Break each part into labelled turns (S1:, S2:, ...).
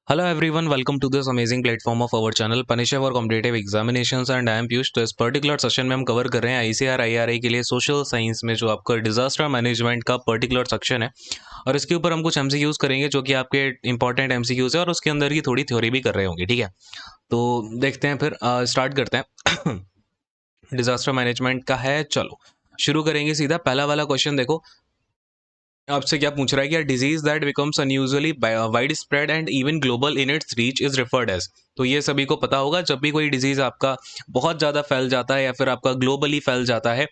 S1: Hello everyone, welcome to this amazing platform of our channel Punisher for Competitive Examinations and I am Piyush। तो इस particular session में हम cover कर रहे हैं ICAR IRA के लिए सोशल साइंस में जो आपका डिजास्टर मैनेजमेंट का पर्टिकुलर सेक्शन है और इसके ऊपर हम कुछ MCQs करेंगे जो कि आपके इंपॉर्टेंट MCQs है और उसके अंदर की थोड़ी थ्योरी भी कर रहे होंगे। ठीक है, तो देखते हैं, फिर स्टार्ट करते हैं। डिजास्टर मैनेजमेंट का है, चलो शुरू करेंगे सीधा। पहला वाला क्वेश्चन देखो, आपसे क्या पूछ रहा है कि disease that becomes unusually wide spread and even global in its reach is referred as. तो ये सभी को पता होगा, जब भी कोई डिजीज आपका बहुत ज़्यादा फैल जाता है या फिर आपका ग्लोबली फैल जाता है,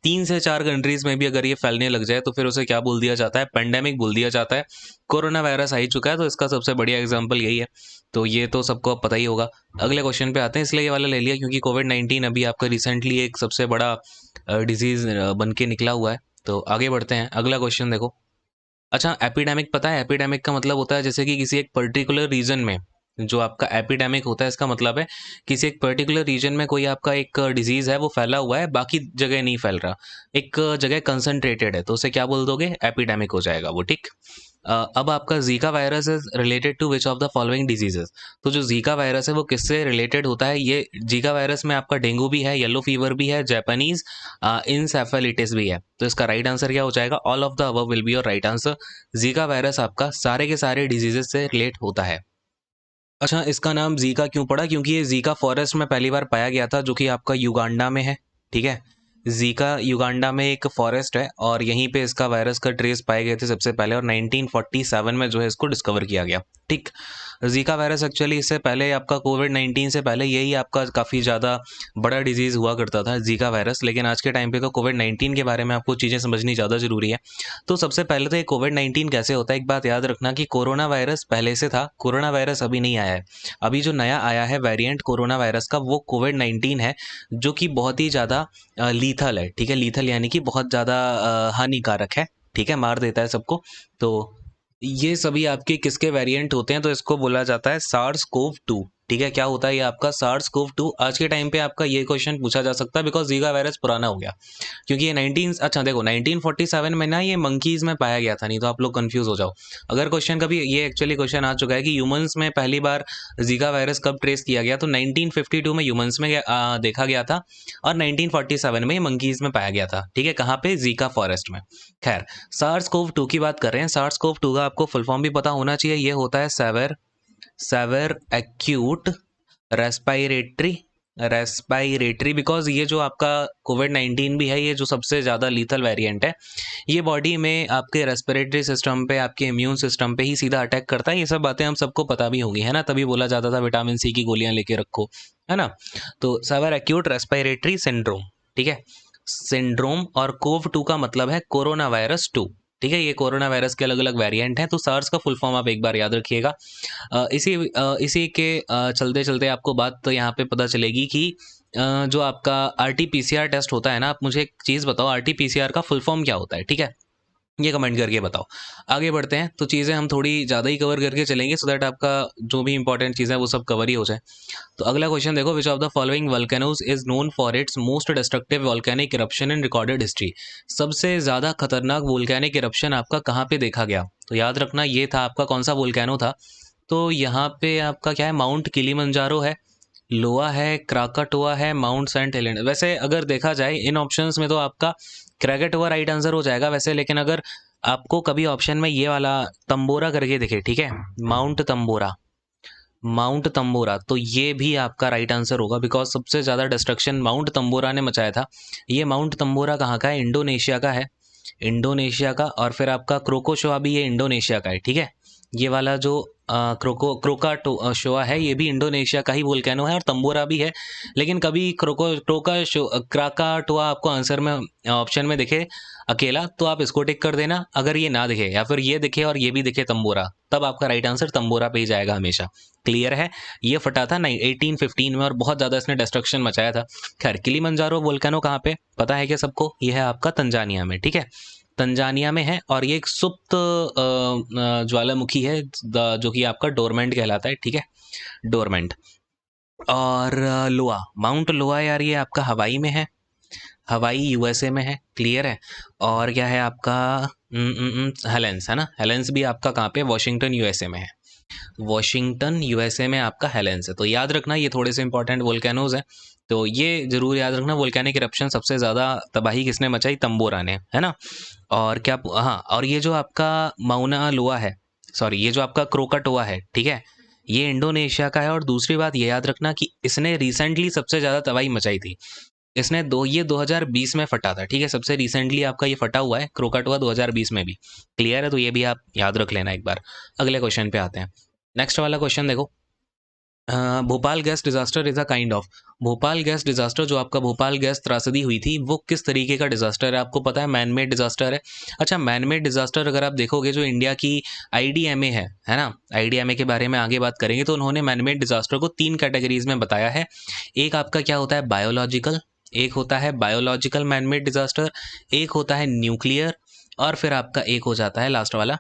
S1: 3 से 4 कंट्रीज में भी अगर ये फैलने लग जाए तो फिर उसे क्या बोल दिया जाता है? पेंडेमिक बोल दिया जाता है। कोरोना वायरस आ ही चुका है तो इसका सबसे बढ़िया एग्जाम्पल यही है, तो ये तो सबको पता ही होगा। अगले क्वेश्चन पे आते हैं, इसलिए ये वाला ले लिया क्योंकि कोविड-19 अभी आपका रिसेंटली एक सबसे बड़ा डिजीज बन के निकला हुआ है। तो आगे बढ़ते हैं, अगला क्वेश्चन देखो। अच्छा, एपिडेमिक पता है? एपिडेमिक का मतलब होता है जैसे कि किसी एक पर्टिकुलर रीजन में जो आपका एपिडेमिक होता है, इसका मतलब है किसी एक पर्टिकुलर रीजन में कोई आपका एक डिजीज है वो फैला हुआ है, बाकी जगह नहीं फैल रहा, एक जगह कंसंट्रेटेड है, तो उसे क्या बोल दोगे? एपिडेमिक हो जाएगा वो। ठीक। अब आपका Zika virus is related to which of the following diseases. तो जो जीका वायरस है वो किससे रिलेटेड होता है? ये जीका वायरस में आपका डेंगू भी है, येलो फीवर भी है, जापानीज इंसेफेलिटिस भी है। तो इसका राइट आंसर क्या हो जाएगा? All of the above will be your right answer. Zika virus आपका सारे के सारे डिजीजेस से रिलेट होता है। अच्छा, इसका नाम जीका क्यों पड़ा? क्योंकि ये जीका फॉरेस्ट में पहली बार पाया गया था, जो कि आपका युगांडा में है। ठीक है, जीका युगांडा में एक फॉरेस्ट है और यहीं पे इसका वायरस का ट्रेस पाए गए थे सबसे पहले, और 1947 में जो है इसको डिस्कवर किया गया। ठीक। जीका वायरस एक्चुअली इससे पहले आपका कोविड-19 से पहले यही आपका काफ़ी ज़्यादा बड़ा डिजीज़ हुआ करता था, जीका वायरस। लेकिन आज के टाइम पे तो कोविड-19 के बारे में आपको चीज़ें समझनी ज़्यादा ज़रूरी है। तो सबसे पहले तो ये कोविड-19 कैसे होता है, एक बात याद रखना कि कोरोना वायरस पहले से था, कोरोना वायरस अभी नहीं आया है। अभी जो नया आया है वेरिएंट कोरोना वायरस का, वो कोविड-19 है, जो कि बहुत ही ज़्यादा लीथल है। ठीक है, लीथल यानी कि बहुत ज़्यादा हानिकारक है। ठीक है, मार देता है सबको। तो ये सभी आपके किसके वेरिएंट होते हैं? तो इसको बोला जाता है सार्स कोव 2। ठीक है, क्या होता है ये आपका सार्स कोव 2? आज के टाइम पे आपका ये क्वेश्चन पूछा जा सकता है बिकॉज जीका वायरस पुराना हो गया, क्योंकि ये 19 अच्छा देखो 1947 में ना ये मंकीज में पाया गया था, नहीं तो आप लोग कंफ्यूज हो जाओ। अगर क्वेश्चन कभी ये एक्चुअली क्वेश्चन आ चुका है कि ह्यूमंस में पहली बार जीका वायरस कब ट्रेस किया गया, तो 1952 में ह्यूमंस में देखा गया था और 1947 में ये मंकीज में पाया गया था। ठीक है, कहाँ पे? जीका फॉरेस्ट में। खैर, सार्स कोव 2 की बात कर रहे हैं। सार्स कोव 2 का आपको फुल फॉर्म भी पता होना चाहिए। ये होता है severe acute respiratory respiratory because ये जो आपका कोविड-19 भी है, ये जो सबसे ज़्यादा लीथल वेरिएंट है, ये बॉडी में आपके रेस्पिरेटरी सिस्टम पे, आपके इम्यून सिस्टम पे ही सीधा अटैक करता है। ये सब बातें हम सबको पता भी होंगी, है ना? तभी बोला जाता था विटामिन सी की गोलियां लेके रखो, है ना? तो सेवर एक्यूट रेस्पायरेटरी सिंड्रोम। ठीक है, सिंड्रोम, और कोव 2 का मतलब है कोरोना वायरस 2। ठीक है, ये कोरोना वायरस के अलग अलग वेरिएंट हैं, तो सार्स का फुल फॉर्म आप एक बार याद रखिएगा। इसी के चलते चलते आपको बात तो यहाँ पे पता चलेगी कि जो आपका RT-PCR टेस्ट होता है ना, आप मुझे एक चीज़ बताओ, RT-PCR का फुल फॉर्म क्या होता है? ठीक है, ये कमेंट करके बताओ। आगे बढ़ते हैं, तो चीज़ें हम थोड़ी ज़्यादा ही कवर करके चलेंगे सो दैट आपका जो भी इंपॉर्टेंट चीज़ है वो सब कवर ही हो जाए। तो अगला क्वेश्चन देखो, which of the following volcanoes is known for its most destructive volcanic eruption in recorded history. सबसे ज़्यादा खतरनाक वोल्केनिक इरप्शन आपका कहाँ पे देखा गया? तो याद रखना ये था आपका कौन सा वोल्केनो था? तो यहाँ पे आपका क्या है? माउंट किलिमंजारो है, लोआ है, क्राकाटोआ है, माउंट सेंट हेलेना। वैसे अगर देखा जाए इन ऑप्शंस में तो आपका क्राकाटोआ राइट आंसर हो जाएगा वैसे, लेकिन अगर आपको कभी ऑप्शन में ये वाला तंबोरा करके दिखे, ठीक है, माउंट तंबोरा, माउंट तंबोरा, तो ये भी आपका राइट आंसर होगा बिकॉज सबसे ज़्यादा डिस्ट्रक्शन माउंट तंबोरा ने मचाया था। ये माउंट तंबोरा कहाँ का है? इंडोनेशिया का है, इंडोनेशिया का। और फिर आपका क्रोकोशोआ भी ये इंडोनेशिया का है। ठीक है, ये वाला जो क्रोकाशोआ है ये भी इंडोनेशिया का ही वोल्केनो है, और तंबोरा भी है। लेकिन कभी क्राकाटोआ आपको आंसर में ऑप्शन में दिखे अकेला तो आप इसको टिक कर देना। अगर ये ना दिखे या फिर ये दिखे और ये भी दिखे तंबोरा, तब आपका राइट आंसर तंबोरा पे ही जाएगा हमेशा। क्लियर है? ये फटा था नहीं 1815 में और बहुत ज़्यादा इसने डिस्ट्रक्शन मचाया था। खैर, किलिमंजारो वोल्केनो कहाँ पे पता है क्या सबको? ये है आपका तंजानिया में। ठीक है, तंजानिया में है, और ये एक सुप्त ज्वालामुखी है जो कि आपका डोरमेंट कहलाता है। ठीक है, डोरमेंट। और लोआ, माउंट लोआ यार, ये आपका हवाई में है, हवाई यूएसए में है। क्लियर है? और क्या है आपका हेलेंस, है ना? हेलेंस भी आपका कहाँ पे? वॉशिंगटन यूएसए में है। वॉशिंगटन यूएसए में आपका हेलेंस है। तो याद रखना ये थोड़े से इंपॉर्टेंट वोल्केनोज हैं, तो ये जरूर याद रखना। वोल्केनिक इरप्शन सबसे ज़्यादा तबाही किसने मचाई? तंबोरा ने, है ना। और क्या, हाँ, और ये जो आपका माउना लोआ है, सॉरी, ये जो आपका क्रोकाटोआ है, ठीक है, ये इंडोनेशिया का है। और दूसरी बात ये याद रखना कि इसने रिसेंटली सबसे ज़्यादा तबाही मचाई थी। इसने 2020 में फटा था, ठीक है, सबसे रिसेंटली आपका ये फटा हुआ है क्रोकाटोआ 2020 में भी। क्लियर है? तो ये भी आप याद रख लेना एक बार। अगले क्वेश्चन पे आते हैं। नेक्स्ट वाला क्वेश्चन देखो, Bhopal gas disaster is a kind of. Bhopal gas disaster, जो आपका भोपाल गैस त्रासदी हुई थी, वो किस तरीके का डिजास्टर है? आपको पता है मैन मेड डिजास्टर है। अच्छा, मैन मेड डिजास्टर अगर आप देखोगे, जो इंडिया की आईडीएमए है ना, आईडीएमए के बारे में आगे बात करेंगे, तो उन्होंने मैन मेड डिजास्टर को 3 कैटेगरीज में बताया है। एक आपका क्या होता है? बायोलॉजिकल, एक होता है बायोलॉजिकल मैन मेड डिजास्टर, एक होता है न्यूक्लियर, और फिर आपका एक हो जाता है लास्ट वाला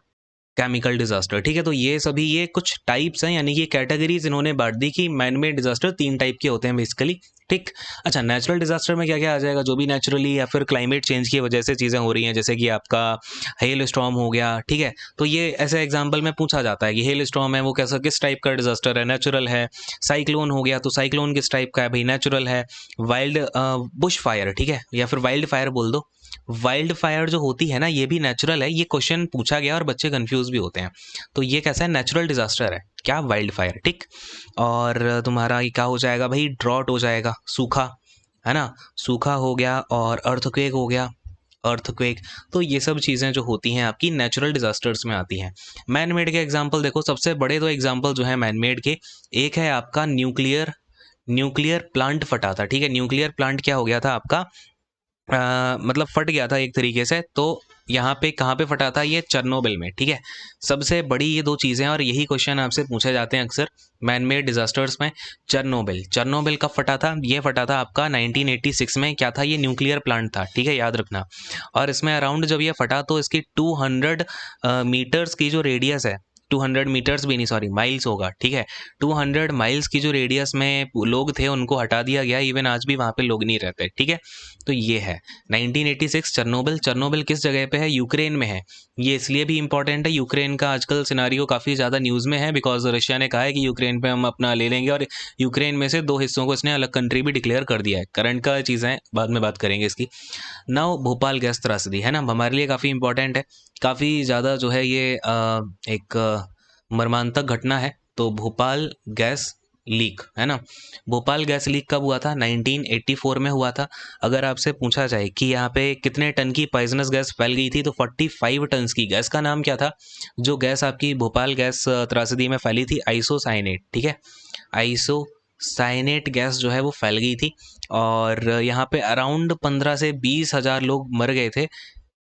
S1: केमिकल डिजास्टर। ठीक है, तो ये सभी, ये कुछ टाइप्स हैं, यानी कि कैटेगरीज इन्होंने बांट दी कि मैन मेड डिजास्टर 3 टाइप के होते हैं बेसिकली। ठीक। अच्छा, नेचुरल डिजास्टर में क्या क्या आ जाएगा? जो भी नेचुरली या फिर क्लाइमेट चेंज की वजह से चीज़ें हो रही हैं, जैसे कि आपका हेल स्टॉर्म हो गया, ठीक है, तो ये ऐसे एग्जाम्पल में पूछा जाता है कि हेल स्टॉर्म है वो कैसा, किस टाइप का डिजास्टर है? नेचुरल है। साइक्लोन हो गया, तो साइक्लोन किस टाइप का है भाई? नेचुरल है। वाइल्ड बुश फायर, ठीक है, या फिर वाइल्ड फायर बोल दो, वाइल्ड फायर जो होती है ना, ये भी नेचुरल है। ये क्वेश्चन पूछा गया और बच्चे कंफ्यूज भी होते हैं। तो ये कैसा है? नेचुरल डिजास्टर है क्या? Wild fire. ठीक। और तुम्हारा ये क्या हो जाएगा भाई? ड्रॉट हो जाएगा, सूखा, है ना, सूखा हो गया। और अर्थक्वेक हो गया, अर्थक्वेक। तो ये सब चीज़ें जो होती हैं आपकी नेचुरल डिजास्टर्स में आती हैं। मैन मेड के एग्जाम्पल देखो, सबसे बड़े 2 एग्जाम्पल जो है मैन मेड के, एक है आपका न्यूक्लियर, न्यूक्लियर प्लांट फटा था। ठीक है, न्यूक्लियर प्लांट क्या हो गया था आपका, मतलब फट गया था एक तरीके से। तो यहाँ पे कहाँ पे फटा था? ये चेरनोबिल में। ठीक है, सबसे बड़ी ये 2 चीज़ें, और यही क्वेश्चन आपसे पूछे जाते हैं अक्सर मैन मेड डिजास्टर्स में। चेरनोबिल, चेरनोबिल कब फटा था? ये फटा था आपका 1986 में। क्या था? ये न्यूक्लियर प्लांट था, ठीक है, याद रखना। और इसमें अराउंड जब ये फटा तो इसकी 200 मीटर्स की जो रेडियस है, 200 मीटर्स भी नहीं, सॉरी, माइल्स होगा, ठीक है, 200 माइल्स की जो रेडियस में लोग थे उनको हटा दिया गया। इवन आज भी वहाँ पे लोग नहीं रहते। ठीक है, तो ये है 1986 चेरनोबिल। चेरनोबिल किस जगह पे है? यूक्रेन में है। ये इसलिए भी इंपॉर्टेंट है, यूक्रेन का आजकल सिनारियो काफ़ी ज़्यादा न्यूज़ में है, बिकॉज रशिया ने कहा है कि यूक्रेन पे हम अपना ले लेंगे, और यूक्रेन में से 2 हिस्सों को इसने अलग कंट्री भी डिक्लेयर कर दिया है। करंट का चीज़ें हैं, बाद में बात करेंगे इसकी। नाउ भोपाल गैस त्रासदी, है ना, हमारे लिए काफ़ी इंपॉर्टेंट है, काफ़ी ज़्यादा जो है ये एक मर्मांतक घटना है। तो भोपाल गैस लीक, है ना, भोपाल गैस लीक कब हुआ था? 1984 में हुआ था। अगर आपसे पूछा जाए कि यहाँ पे कितने टन की पॉइजनस गैस फैल गई थी, तो 45 टन की। गैस का नाम क्या था? जो गैस आपकी भोपाल गैस त्रासदी में फैली थी, आइसोसाइनेट। ठीक है, आइसोसाइनेट गैस जो है वो फैल गई थी, और यहाँ पे अराउंड 15 से 20 हज़ार लोग मर गए थे।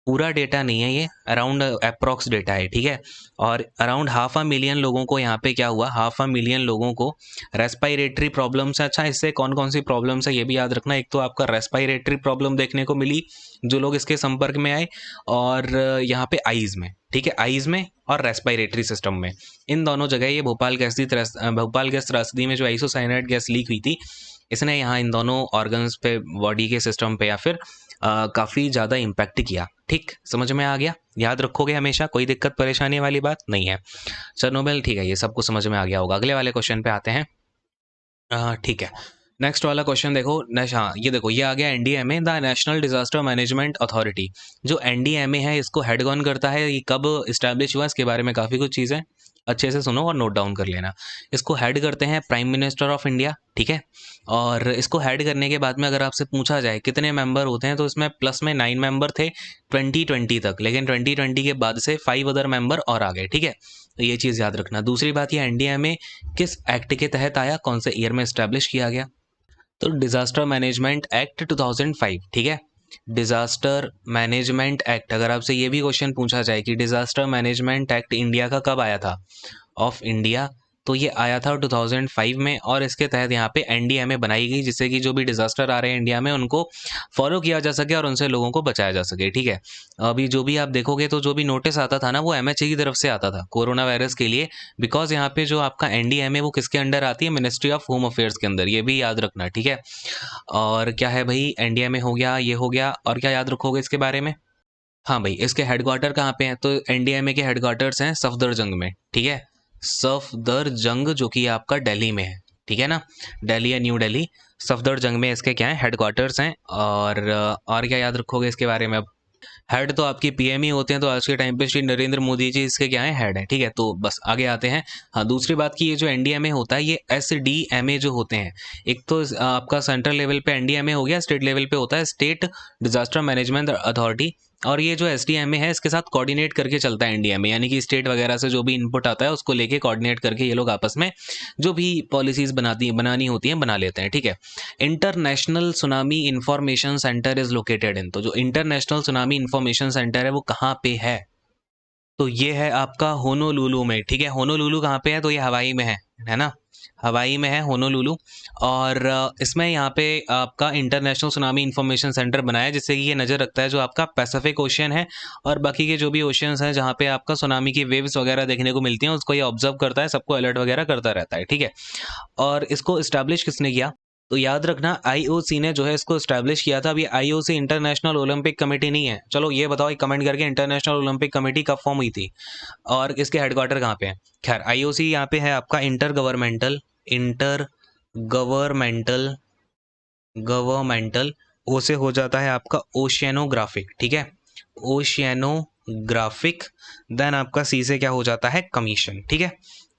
S1: पूरा डेटा नहीं है ये, अराउंड अप्रॉक्स डेटा है। ठीक है, और अराउंड 500,000 लोगों को यहाँ पे क्या हुआ? 500,000 लोगों को रेस्पायरेटरी प्रॉब्लम्स है। अच्छा, इससे कौन कौन सी प्रॉब्लम्स है ये भी याद रखना। एक तो आपका रेस्पायरेटरी प्रॉब्लम देखने को मिली जो लोग इसके संपर्क में आए, और यहाँ पे आईज में, ठीक है, आईज में और रेस्पायरेटरी सिस्टम में, इन दोनों जगह ये भोपाल गैस त्रासदी में जो आइसोसाइनेट गैस लीक हुई थी, इसने यहाँ इन दोनों ऑर्गन्स पे, बॉडी के सिस्टम पे, या फिर काफ़ी ज़्यादा इम्पैक्ट किया। ठीक, समझ में आ गया? याद रखोगे हमेशा, कोई दिक्कत परेशानी वाली बात नहीं है। चेरनोबिल, ठीक है, ये सबको समझ में आ गया होगा। अगले वाले क्वेश्चन पे आते हैं। ठीक है, नेक्स्ट वाला क्वेश्चन देखो। हाँ, ये देखो, ये आ गया NDMA, the national disaster management authority. जो एनडीएमए है, इसको हेड कौन करता है? ये कब इस्टेब्लिश हुआ? इसके बारे में काफ़ी कुछ चीज़ें अच्छे से सुनो और नोट डाउन कर लेना। इसको हेड करते हैं प्राइम मिनिस्टर ऑफ इंडिया। ठीक है, और इसको हेड करने के बाद में अगर आपसे पूछा जाए कितने मेंबर होते हैं, तो इसमें प्लस में 9 मेंबर थे 2020 तक, लेकिन 2020 के बाद से 5 अदर मेंबर और आ गए। ठीक है, तो ये चीज़ याद रखना। दूसरी बात, ये एनडीएमए किस एक्ट के तहत आया, कौन से ईयर में इस्टेब्लिश किया गया? तो डिजास्टर मैनेजमेंट एक्ट 2005। ठीक है, डिजास्टर मैनेजमेंट एक्ट, अगर आपसे ये भी क्वेश्चन पूछा जाए कि डिजास्टर मैनेजमेंट एक्ट इंडिया का कब आया था, ऑफ इंडिया, तो ये आया था 2005 में, और इसके तहत यहाँ पे एनडीएमए बनाई गई, जिससे कि जो भी डिजास्टर आ रहे हैं इंडिया में उनको फॉलो किया जा सके और उनसे लोगों को बचाया जा सके। ठीक है, अभी जो भी आप देखोगे तो जो भी नोटिस आता था ना, वो एमएचए की तरफ से आता था कोरोना वायरस के लिए, बिकॉज यहाँ पे जो आपका एनडीएमए वो किसके अंडर आती है? मिनिस्ट्री ऑफ होम अफेयर्स के अंदर, ये भी याद रखना। ठीक है, और क्या है भाई, एनडीएमए हो गया, ये हो गया, और क्या याद रखोगे इसके बारे में? हाँ भाई, इसके हेडक्वार्टर कहाँ पे हैं? तो एनडीएमए के हेडक्वार्टर्स हैं सफदरजंग में। ठीक है, सफदरजंग, जो कि आपका दिल्ली में है, ठीक है ना, दिल्ली या न्यू दिल्ली। सफदरजंग में इसके क्या है, हेडक्वार्टर्स हैं। और क्या याद रखोगे इसके बारे में? अब हेड तो आपके पीएम ही होते हैं, तो आज के टाइम पे श्री नरेंद्र मोदी जी इसके क्या है, हेड है, ठीक है। तो बस आगे आते हैं। हाँ, दूसरी बात की ये जो एनडीएमए होता है, ये एसडीएमए जो होते हैं, एक तो आपका सेंट्रल लेवल पे एनडीएमए हो गया, स्टेट लेवल पे होता है स्टेट डिजास्टर मैनेजमेंट अथॉरिटी। और ये जो एसडीएमए है, इसके साथ कोऑर्डिनेट करके चलता है एनडीएमए, यानी कि स्टेट वगैरह से जो भी इनपुट आता है उसको लेके कोऑर्डिनेट करके ये लोग आपस में जो भी पॉलिसीज बनानी होती हैं बना लेते हैं, ठीक है। International tsunami information centre is located in, तो जो इंटरनेशनल सुनामी इंफॉर्मेशन सेंटर है वो कहाँ पे है? तो ये है आपका होनोलुलु में, ठीक है। होनोलुलु कहाँ पे है? तो ये हवाई में है ना, हवाई में है होनोलुलु। और इसमें यहाँ पे आपका इंटरनेशनल सुनामी इंफॉर्मेशन सेंटर बनाया है, जिससे कि ये नज़र रखता है जो आपका पैसिफिक ओशियन है और बाकी के जो भी ओशियंस हैं जहाँ पे आपका सुनामी की वेव्स वगैरह देखने को मिलती हैं, उसको ये ऑब्जर्व करता है, सबको अलर्ट वगैरह करता रहता है, ठीक है। और इसको इस्टेब्लिश किसने किया? तो याद रखना आईओसी ने जो है इसको इस्टेब्लिश किया था। अब ये आईओसी इंटरनेशनल ओलंपिक कमेटी नहीं है। चलो ये बताओ, एक कमेंट करके, इंटरनेशनल ओलंपिक कमेटी कब फॉर्म हुई थी और इसके हेडक्वार्टर कहाँ पे है? खैर, आईओसी यहाँ पे है आपका इंटर गवर्नमेंटल। ओ से हो जाता है आपका ओशियनोग्राफिक, ठीक है, ओशियनोग्राफिक। देन आपका सी से क्या हो जाता है, कमीशन, ठीक है।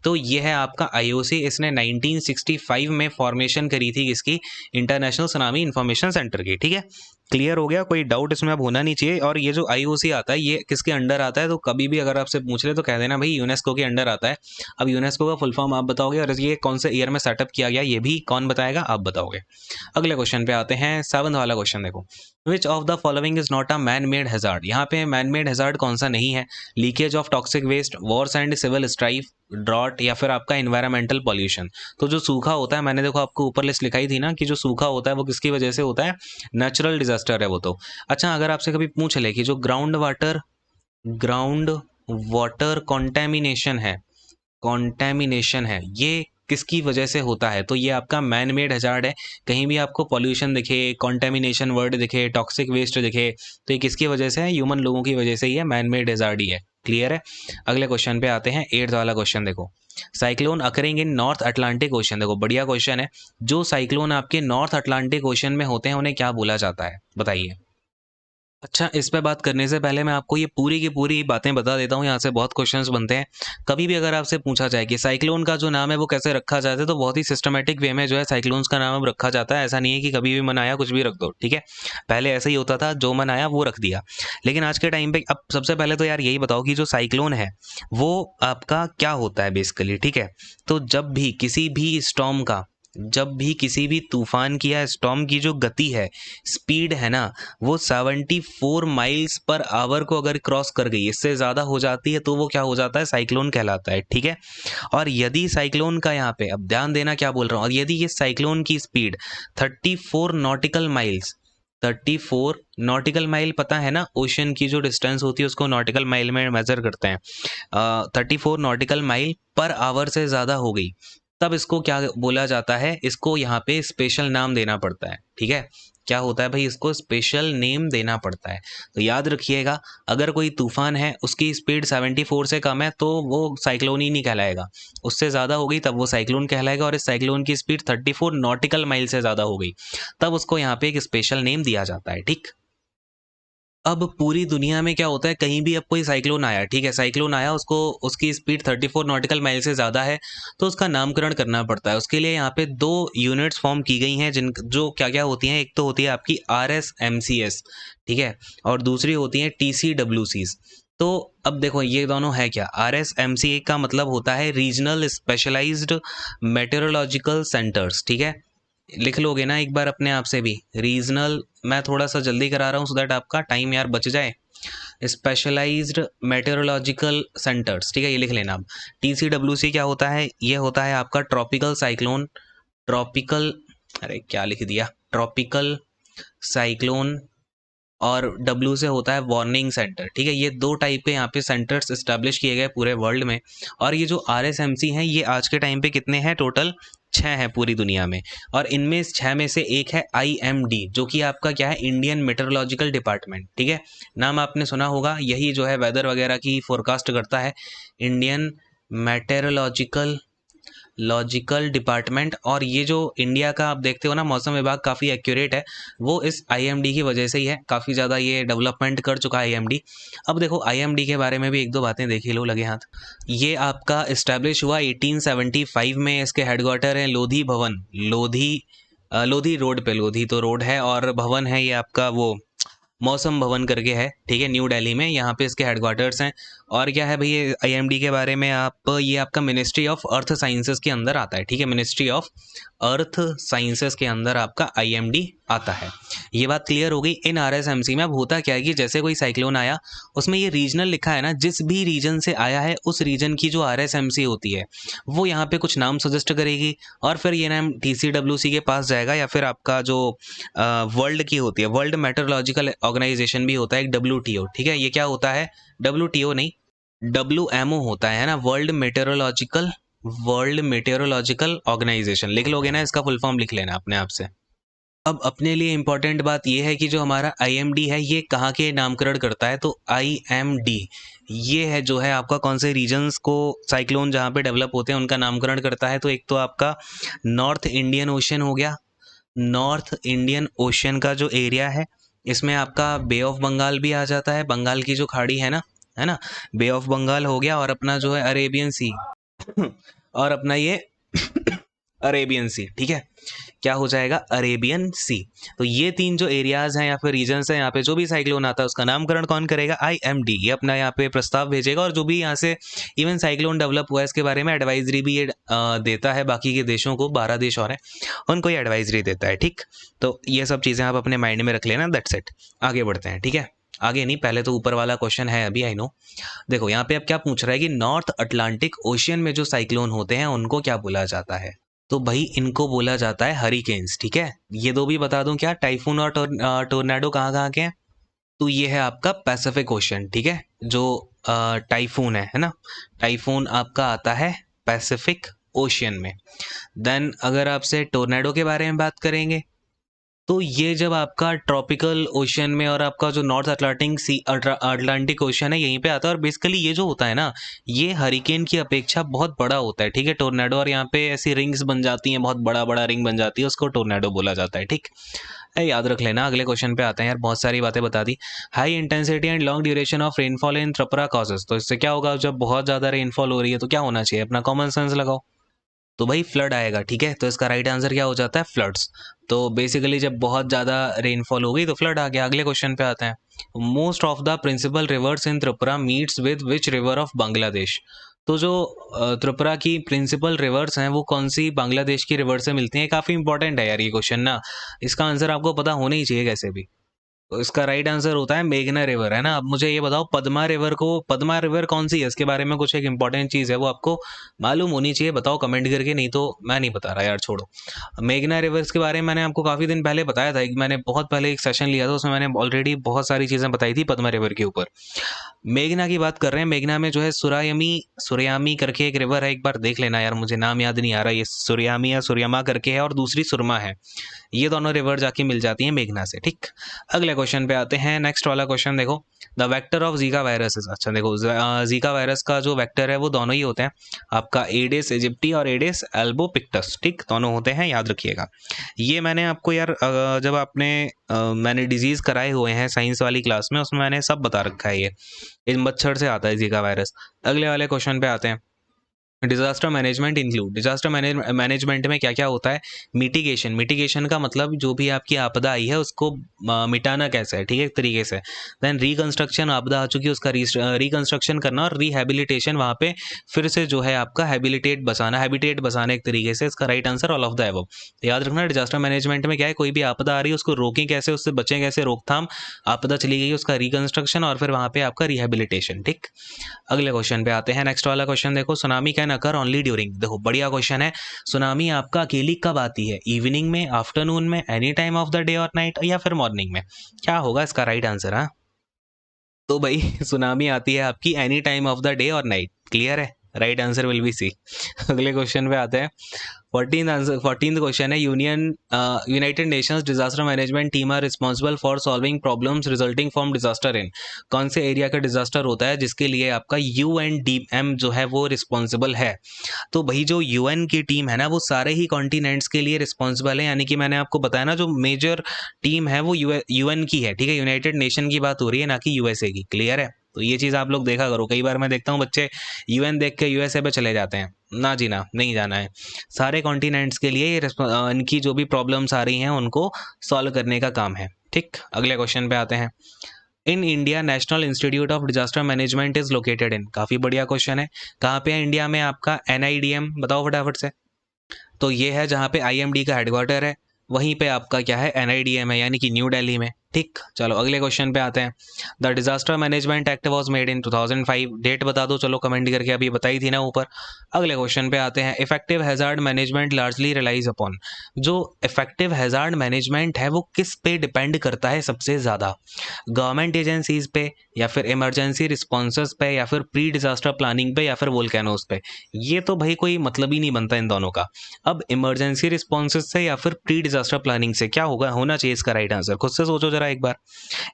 S1: तो ये है आपका आईओसी। इसने 1965 में फॉर्मेशन करी थी किसकी, इंटरनेशनल सुनामी इंफॉर्मेशन सेंटर की, ठीक है। क्लियर हो गया, कोई डाउट इसमें अब होना नहीं चाहिए। और ये जो आईओसी आता है ये किसके अंडर आता है? तो कभी भी अगर आपसे पूछ ले तो कह देना भाई यूनेस्को के अंडर आता है। अब यूनेस्को का फुल फॉर्म आप बताओगे और ये कौन से ईयर में सेटअप किया गया ये भी कौन बताएगा, आप बताओगे। अगले क्वेश्चन पे आते हैं, 7वां वाला क्वेश्चन देखो। Which of the following is not a man made hazard? यहाँ पे मैन मेड हैजार्ड कौन सा नहीं है? Leakage of toxic waste, wars and civil strife, drought, या फिर आपका इन्वायरमेंटल पॉल्यूशन। तो जो सूखा होता है, मैंने देखो आपको ऊपर लिस्ट लिखाई थी ना कि जो सूखा होता है वो किसकी वजह से होता है, नेचुरल डिजास्टर है वो तो। अच्छा, अगर आपसे कभी पूछ ले कि जो ग्राउंड वाटर कॉन्टेमिनेशन है ये किसकी वजह से होता है? तो ये आपका मैन मेड हजार्ड है। कहीं भी आपको पॉल्यूशन दिखे, कॉन्टेमिनेशन वर्ड दिखे, टॉक्सिक वेस्ट दिखे, तो ये किसकी वजह से है? ह्यूमन लोगों की वजह से ही है, मैन मेड हजार्ड ही है। क्लियर है? अगले क्वेश्चन पे आते हैं, 8वां वाला क्वेश्चन देखो। Cyclone occurring in north Atlantic ocean, देखो बढ़िया क्वेश्चन है। जो साइक्लोन आपके नॉर्थ अटलांटिक ओशन में होते हैं उन्हें क्या बोला जाता है, बताइए। अच्छा, इस पे बात करने से पहले मैं आपको ये पूरी की पूरी बातें बता देता हूँ, यहाँ से बहुत क्वेश्चंस बनते हैं। कभी भी अगर आपसे पूछा जाए कि साइक्लोन का जो नाम है वो कैसे रखा जाता है, तो बहुत ही सिस्टमेटिक वे में जो है साइक्लोन्स का नाम अब रखा जाता है। ऐसा नहीं है कि कभी भी मन आया कुछ भी रख दो, ठीक है। पहले ऐसा ही होता था, जो मन आया वो रख दिया। लेकिन आज के टाइम पे अब सबसे पहले तो यार यही बताओ कि जो साइक्लोन है वो आपका क्या होता है बेसिकली, ठीक है। तो जब भी किसी भी तूफान की या स्टॉर्म की जो गति है, स्पीड है ना, वो 74 माइल्स पर आवर को अगर क्रॉस कर गई, इससे ज़्यादा हो जाती है, तो वो क्या हो जाता है, साइक्लोन कहलाता है, ठीक है। और यदि साइक्लोन का यहाँ पे अब ध्यान देना क्या बोल रहा हूँ, और यदि ये साइक्लोन की speed 34 nautical miles, 34 nautical mile पता है ना, ओशन की जो डिस्टेंस होती है उसको नॉटिकल माइल में मेजर करते हैं। 34 नॉटिकल माइल पर आवर से ज़्यादा हो गई, तब इसको क्या बोला जाता है, इसको यहाँ पे स्पेशल नाम देना पड़ता है, ठीक है। क्या होता है भाई, इसको स्पेशल नेम देना पड़ता है। तो याद रखिएगा, अगर कोई तूफान है उसकी स्पीड 74 से कम है तो वो साइक्लोन ही नहीं कहलाएगा, उससे ज़्यादा हो गई तब वो साइक्लोन कहलाएगा। और इस साइक्लोन की स्पीड 34 नॉटिकल माइल से ज़्यादा हो गई तब उसको यहाँ पे एक स्पेशल नेम दिया जाता है, ठीक। अब पूरी दुनिया में क्या होता है, कहीं भी अब कोई साइक्लोन आया, ठीक है, साइक्लोन आया, उसको उसकी स्पीड 34 नॉटिकल माइल से ज़्यादा है तो उसका नामकरण करना पड़ता है। उसके लिए यहाँ पे 2 यूनिट्स फॉर्म की गई हैं, जिन जो क्या क्या होती हैं, एक तो होती है आपकी RSMCS, ठीक है, और दूसरी होती है TCWCs। तो अब देखो ये दोनों है क्या, RSMCA का मतलब होता है रीजनल स्पेशलाइज्ड मेटेरोलॉजिकल सेंटर्स, ठीक है। लिख लोगे ना एक बार अपने आप से भी, रीजनल, मैं थोड़ा सा जल्दी करा रहा हूँ सो दैट आपका टाइम यार बच जाए। स्पेशलाइज्ड मेटेरोलॉजिकल सेंटर्स, ठीक है, ये लिख लेना आप। TCWC क्या होता है, ये होता है आपका ट्रॉपिकल साइक्लोन, ट्रॉपिकल, अरे क्या लिख दिया, ट्रॉपिकल साइक्लोन। और W से होता है वार्निंग सेंटर, ठीक है। ये 2 टाइप के यहाँ पे सेंटर्स इस्टेब्लिश किए गए पूरे वर्ल्ड में। और ये जो RSMC हैं ये आज के टाइम पे कितने हैं, टोटल 6 हैं पूरी दुनिया में। और इनमें 6 में से एक है IMD, जो कि आपका क्या है, इंडियन मेट्रोलॉजिकल डिपार्टमेंट, ठीक है। नाम आपने सुना होगा, यही जो है वेदर वगैरह की फोरकास्ट करता है, इंडियन मेटेरोलॉजिकल लॉजिकल डिपार्टमेंट। और ये जो इंडिया का आप देखते हो ना मौसम विभाग काफ़ी एक्यूरेट है, वो इस आईएमडी की वजह से ही है। काफ़ी ज़्यादा ये डेवलपमेंट कर चुका है आईएमडी। अब देखो आईएमडी के बारे में भी एक दो बातें देख ही लो लगे हाथ। ये आपका इस्टेब्लिश हुआ 1875 में। इसके हेडक्वार्टर है लोधी भवन, लोधी रोड पे, लोधी तो रोड है और भवन है ये आपका वो मौसम भवन करके है, ठीक है, न्यू दिल्ली में। यहाँ पे इसके हेडक्वार्टर्स हैं। और क्या है भाई ये आईएमडी के बारे में, आप ये आपका मिनिस्ट्री ऑफ अर्थ साइंसेस के अंदर आता है, ठीक है, मिनिस्ट्री ऑफ अर्थ साइंसेस के अंदर आपका आईएमडी आता है। ये बात क्लियर हो गई। इन आरएसएमसी में अब होता क्या है कि जैसे कोई साइक्लोन आया, उसमें ये रीजनल लिखा है ना, जिस भी रीजन से आया है उस रीजन की जो आरएसएमसी होती है वो यहाँ पे कुछ नाम सजेस्ट करेगी और फिर ये नाम टीसीडब्ल्यूसी के पास जाएगा, या फिर आपका जो वर्ल्ड की होती है, वर्ल्ड मेट्रोलॉजिकल ऑर्गेनाइजेशन भी होता है एक, डब्ल्यूटीओ, ठीक है। ये क्या होता है, डब्ल्यूटीओ नहीं, डब्ल्यूएमओ होता है ना, वर्ल्ड मेटेरोलॉजिकल ऑर्गेनाइजेशन। लिख लोगे ना, इसका फुल फॉर्म लिख लेना अपने आप से। अब अपने लिए इंपॉर्टेंट बात यह है कि जो हमारा आईएमडी है ये कहाँ के नामकरण करता है, तो आईएमडी ये है जो है आपका कौन से रीजन्स को साइक्लोन जहाँ पे डेवलप होते हैं उनका नामकरण करता है। तो एक तो आपका नॉर्थ इंडियन ओशन हो गया, नॉर्थ इंडियन ओशन का जो एरिया है इसमें आपका बे ऑफ बंगाल भी आ जाता है, बंगाल की जो खाड़ी है ना, बे ऑफ बंगाल हो गया, और अपना जो है अरेबियन सी और अपना ये अरेबियन सी, ठीक है, क्या हो जाएगा, अरेबियन सी। तो ये तीन जो एरियाज हैं या फिर रीजन्स हैं, यहाँ पे जो भी साइक्लोन आता है उसका नामकरण कौन करेगा, आईएमडी। ये अपना यहाँ पे प्रस्ताव भेजेगा और जो भी यहाँ से इवन साइक्लोन डेवलप हुआ है इसके बारे में एडवाइजरी भी ये देता है बाकी के देशों को, 12 देश और हैं उनको ये एडवाइजरी देता है, ठीक। तो ये सब चीज़ें आप अपने माइंड में रख लेना, दैट्स इट। आगे बढ़ते हैं, ठीक है। आगे नहीं, पहले तो ऊपर वाला क्वेश्चन है अभी, आई नो। देखो यहाँ पे अब क्या पूछ रहा है कि नॉर्थ अटलांटिक ओशियन में जो साइक्लोन होते हैं उनको क्या बोला जाता है, तो भाई इनको बोला जाता है हरिकेन्स, ठीक है। ये दो भी बता दूं क्या, टाइफून और टोर्नाडो कहाँ कहाँ के हैं, तो ये है आपका पैसिफिक ओशन, ठीक है। जो टाइफून है ना, टाइफून आपका आता है पैसिफिक ओशियन में। देन अगर आपसे टोर्नाडो के बारे में बात करेंगे तो ये जब आपका ट्रॉपिकल ओशन में और आपका जो नॉर्थ अटलांटिक ओशन है यहीं पे आता है, और बेसिकली ये जो होता है ना ये हरिकेन की अपेक्षा बहुत बड़ा होता है, ठीक है, टोर्नाडो। और यहाँ पे ऐसी रिंग्स बन जाती हैं, बहुत बड़ा बड़ा रिंग बन जाती है, उसको टोर्नाडो बोला जाता है, ठीक। याद रख लेना। अगले क्वेश्चन पे आते हैं यार, बहुत सारी बातें बता दी। High intensity and long duration of rainfall in Tripura causes, तो इससे क्या होगा, जब बहुत ज़्यादा रेनफॉल हो रही है तो क्या होना चाहिए, अपना कॉमन सेंस लगाओ, तो भाई फ्लड आएगा, ठीक है। तो इसका राइट आंसर क्या हो जाता है, फ्लड्स। तो बेसिकली जब बहुत ज़्यादा रेनफॉल हो गई तो फ्लड आ गया। अगले क्वेश्चन पे आते हैं। Most of the principal rivers in Tripura meets with which river of Bangladesh, तो जो त्रिपुरा की प्रिंसिपल रिवर्स हैं वो कौन सी बांग्लादेश की रिवर से मिलती हैं। काफ़ी इंपॉर्टेंट है यार ये क्वेश्चन ना, इसका आंसर आपको पता होना ही चाहिए कैसे भी। तो इसका राइट आंसर होता है मेघना रिवर, है ना। अब मुझे ये बताओ पद्मा रिवर कौन सी है, इसके बारे में कुछ एक इंपॉर्टेंट चीज़ है वो आपको मालूम होनी चाहिए, बताओ कमेंट करके, नहीं तो मैं नहीं बता रहा यार, छोड़ो। मेघना रिवर्स के बारे में मैंने आपको काफ़ी दिन पहले बताया था, मैंने बहुत पहले एक सेशन लिया था, उसमें मैंने ऑलरेडी बहुत सारी चीज़ें बताई थी पद्मा रिवर के ऊपर। मेघना की बात कर रहे हैं। मेघना में जो है सुरयामी करके एक रिवर है, एक बार देख लेना यार, मुझे नाम याद नहीं आ रहा, ये सुरयामी या सुरयामा करके है और दूसरी सुरमा है, ये दोनों रिवर जाके मिल जाती हैं मेघना से, ठीक। अगले क्वेश्चन पे आते हैं। नेक्स्ट वाला क्वेश्चन देखो, the vector of Zika virus. अच्छा देखो, जीका वायरस का जो वेक्टर है वो दोनों ही होते हैं, आपका एडिस इजिप्टी और एडिस एल्बोपिक्टस, ठीक, दोनों होते हैं, याद रखिएगा। ये मैंने आपको यार जब मैंने डिजीज़ कराए हुए हैं साइंस वाली क्लास में, उसमें मैंने सब बता रखा है। ये इन मच्छर से आता है जीका वायरस। अगले वाले क्वेश्चन पे आते हैं। Disaster management include, disaster management में क्या क्या होता है, मिटिगेशन का मतलब जो भी आपकी आपदा आई है उसको मिटाना कैसे है, ठीक है, एक तरीके से। देन रिकंस्ट्रक्शन, आपदा आ चुकी है उसका रिकंस्ट्रक्शन करना, और रिहेबिलिटेशन, वहाँ पे फिर से जो है आपका हैबिटेट बसाना एक तरीके से। इसका right answer all of the above. याद रखना डिजास्टर मैनेजमेंट में क्या है, कोई भी आपदा आ रही है उसको रोकें कैसे, उससे बचें कैसे, रोकथाम, आपदा चली गई उसका रिकंस्ट्रक्शन, और फिर वहाँ पे आपका रिहेबिलिटेशन, ठीक। अगले क्वेश्चन पे आते हैं। नेक्स्ट वाला क्वेश्चन देखो, tsunami can occur only during, देखो बढ़िया क्वेश्चन है। सुनामी आपका अकेली कब आती है, इवनिंग में, आफ्टरनून में, any time of the day और नाइट, या फिर मॉर्निंग में, क्या होगा इसका राइट आंसर। हाँ तो भाई सुनामी आती है आपकी any time of the day और नाइट, क्लियर है। Right answer will be C. अगले क्वेश्चन पे आते हैं। 14th क्वेश्चन है, United Nations disaster management team are responsible for solving problems resulting from disaster in. कौन से एरिया का डिजास्टर होता है जिसके लिए आपका UNDM जो है वो रिस्पॉन्सिबल है? तो भाई जो UN की टीम है ना वो सारे ही कॉन्टिनेंट्स के लिए रिस्पॉन्सिबल है, यानी कि मैंने आपको बताया ना जो मेजर टीम है वो UN की है, ठीक है, यूनाइटेड नेशन की बात हो रही है ना कि USA की। क्लियर है? तो ये चीज़ आप लोग देखा करो, कई बार मैं देखता हूँ बच्चे UN देख के USA पे चले जाते हैं। ना जी ना, नहीं जाना है। सारे कॉन्टिनेंट्स के लिए इनकी जो भी प्रॉब्लम्स आ रही हैं उनको सॉल्व करने का काम है। ठीक, अगले क्वेश्चन पे आते हैं। In India national institute of disaster management is located in. काफ़ी बढ़िया क्वेश्चन है। कहाँ पे है इंडिया में आपका NIDM? बताओ फटाफट से। तो ये है जहाँ पे IMD का हेडक्वार्टर है, वहीं पे आपका क्या है NIDM है, यानी कि न्यू दिल्ली में। ठीक, चलो अगले क्वेश्चन पे आते हैं। The disaster management act was made in 2005। Date बता दो चलो कमेंट करके, अभी बताई थी ना ऊपर। अगले क्वेश्चन पे आते हैं। Effective hazard management largely relies upon. जो इफेक्टिव हैजार्ड मैनेजमेंट है वो किस पे डिपेंड करता है सबसे ज़्यादा? गवर्नमेंट एजेंसीज पे, या फिर इमरजेंसी रिस्पॉन्सेज पे, या फिर प्री डिजास्टर प्लानिंग पे, या फिर वोल्केनोज पे? ये तो भाई कोई मतलब ही नहीं बनता इन दोनों का। अब इमरजेंसी रिस्पॉन्सेज से या फिर प्री डिजास्टर प्लानिंग से क्या होगा, होना चाहिए इसका राइट आंसर? खुद से सोचो जरा एक बार।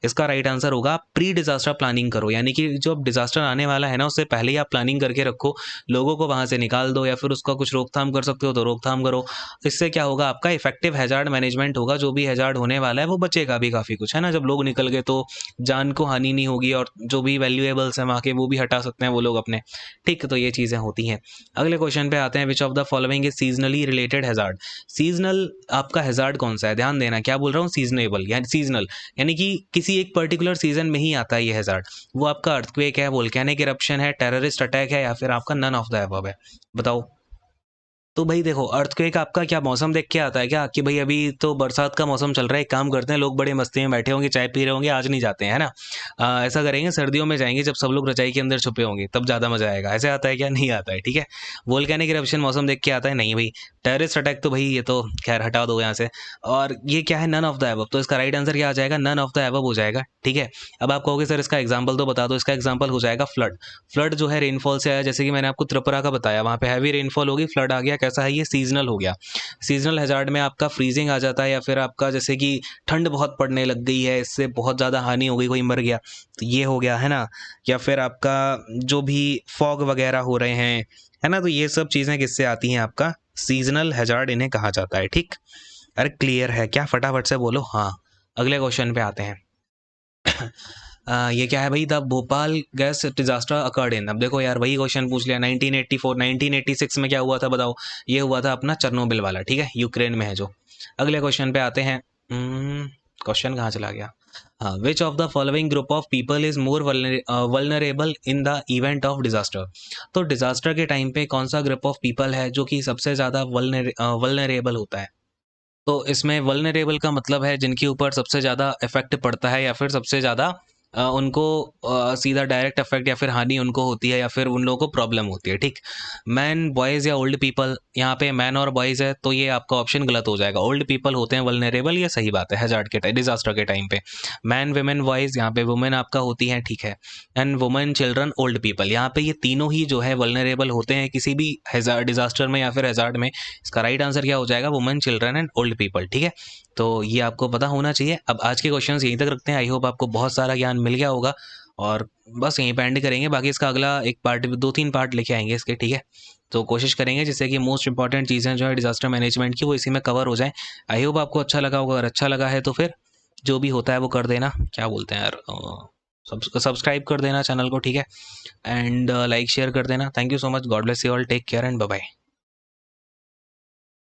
S1: इसका राइट आंसर होगा प्री डिजास्टर प्लानिंग करो, यानी कि जो डिजास्टर आने वाला है ना उससे पहले ही आप प्लानिंग करके रखो, लोगों को वहां से निकाल दो, या फिर उसका कुछ रोकथाम कर सकते हो तो रोकथाम करो। इससे क्या होगा, आपका इफेक्टिव हैजार्ड मैनेजमेंट होगा, जो भी हैजार्ड होने वाला है वो बचेगा भी काफी कुछ, है ना। जब लोग निकल गए तो जान को हानि नहीं होगी, और जो भी वैल्यूएबल्स है वहां के वो भी हटा सकते हैं वो लोग अपने। ठीक, तो ये चीजें होती हैं। अगले क्वेश्चन पे आते हैं। विच of the following is seasonally related hazard? Seasonal आपका हैजार्ड कौन सा है? ध्यान देना, क्या बोल रहा हूँ, सीजनेबल यानी सीजनल, यानी कि किसी एक पर्टिकुलर सीजन में ही आता है ये हैजार्ड। वो आपका अर्थक्वेक है, वोल्केनिक इरप्शन है, टेररिस्ट अटैक है, या फिर आपका नन ऑफ द अबव है? बताओ। तो भाई देखो, अर्थक्वेक आपका क्या मौसम देख के आता है क्या, कि भाई अभी तो बरसात का मौसम चल रहा है, एक काम करते हैं, लोग बड़े मस्ती में बैठे होंगे, चाय पी रहे होंगे, आज नहीं जाते हैं, है ना। ऐसा करेंगे, सर्दियों में जाएंगे जब सब लोग रजाई के अंदर छुपे होंगे, तब ज़्यादा मजा आएगा। ऐसे आता है क्या? नहीं आता है, ठीक है। वोल्केनिक इरप्शन मौसम देख के आता है? नहीं भाई। टेररिस्ट अटैक तो भाई ये तो खैर हटा दो यहाँ से। और ये क्या है, नन ऑफ द अबव, तो इसका राइट आंसर क्या आ जाएगा, नन ऑफ द अबव हो जाएगा, ठीक है। अब आप कहोगे सर इसका एग्जाम्पल तो बता दो, इसका एग्जाम्पल हो जाएगा फ्लड। फ्लड जो है रेनफॉल से आया, जैसे कि मैंने आपको त्रिपुरा का बताया, वहाँ पे हैवी रेनफॉल होगी, फ्लड आ गया, कैसा है ये, सीजनल हो गया। सीजनल हैजार्ड में आपका फ्रीजिंग आ जाता है, या फिर आपका जैसे कि ठंड बहुत पड़ने लग गई है, इससे बहुत ज़्यादा हानि हो गई, कोई मर गया, तो ये हो गया, है ना। या फिर आपका जो भी फॉग वगैरह हो रहे हैं, है ना, तो ये सब चीज़ें किससे आती हैं, आपका सीजनल हैजार्ड इन्हें कहा जाता है। ठीक, अरे क्लियर है क्या, फटाफट से बोलो हाँ। अगले क्वेश्चन पे आते हैं। ये क्या है भाई, the Bhopal gas disaster occurred in. अब देखो यार, वही क्वेश्चन पूछ लिया। 1984 1986 में क्या हुआ था बताओ? ये हुआ था अपना चेरनोबिल वाला, ठीक है, यूक्रेन में है जो। अगले क्वेश्चन पे आते हैं। क्वेश्चन कहाँ चला गया? हाँ, विच of the following group of people is more vulnerable in the event of disaster? तो डिजास्टर के टाइम पे कौन सा ग्रुप ऑफ पीपल है जो कि सबसे ज़्यादा वल्नरेबल होता है? तो इसमें वल्नरेबल का मतलब है जिनके ऊपर सबसे ज़्यादा इफेक्ट पड़ता है, या फिर सबसे ज़्यादा उनको सीधा डायरेक्ट इफेक्ट या फिर हानि उनको होती है, या फिर उन लोगों को प्रॉब्लम होती है। ठीक, मैन, बॉयज़ या ओल्ड पीपल? यहाँ पे मैन और बॉयज़ है, तो ये आपका ऑप्शन गलत हो जाएगा। ओल्ड पीपल होते हैं वल्नरेबल, ये सही बात है हैजार्ड के टाइम, डिजास्टर के टाइम पे। मैन, वुमेन, बॉयज़, यहाँ पे वुमेन आपका होती है, ठीक है। And women, children, old people, यहाँ पे ये तीनों ही जो है वल्नरेबल होते हैं किसी भी हैजार्ड डिजास्टर में या फिर हैजार्ड में। इसका राइट आंसर क्या हो जाएगा, women, children and old people, ठीक है। तो ये आपको पता होना चाहिए। अब आज के क्वेश्चंस यहीं तक रखते हैं। आई होप आपको बहुत सारा ज्ञान मिल गया होगा, और बस यहीं पे एंड करेंगे। बाकी इसका अगला एक पार्ट, 2-3 पार्ट लेके आएंगे इसके, ठीक है। तो कोशिश करेंगे जिससे कि मोस्ट इंपॉर्टेंट चीज़ें जो है डिजास्टर मैनेजमेंट की वो इसी में कवर हो जाए। आई होप आपको अच्छा लगा होगा। अगर अच्छा लगा है तो फिर जो भी होता है वो कर देना, क्या बोलते हैं यार, सब्सक्राइब कर देना चैनल को, ठीक है। एंड लाइक शेयर कर देना। Thank you so much, God bless you all, take care and bye bye.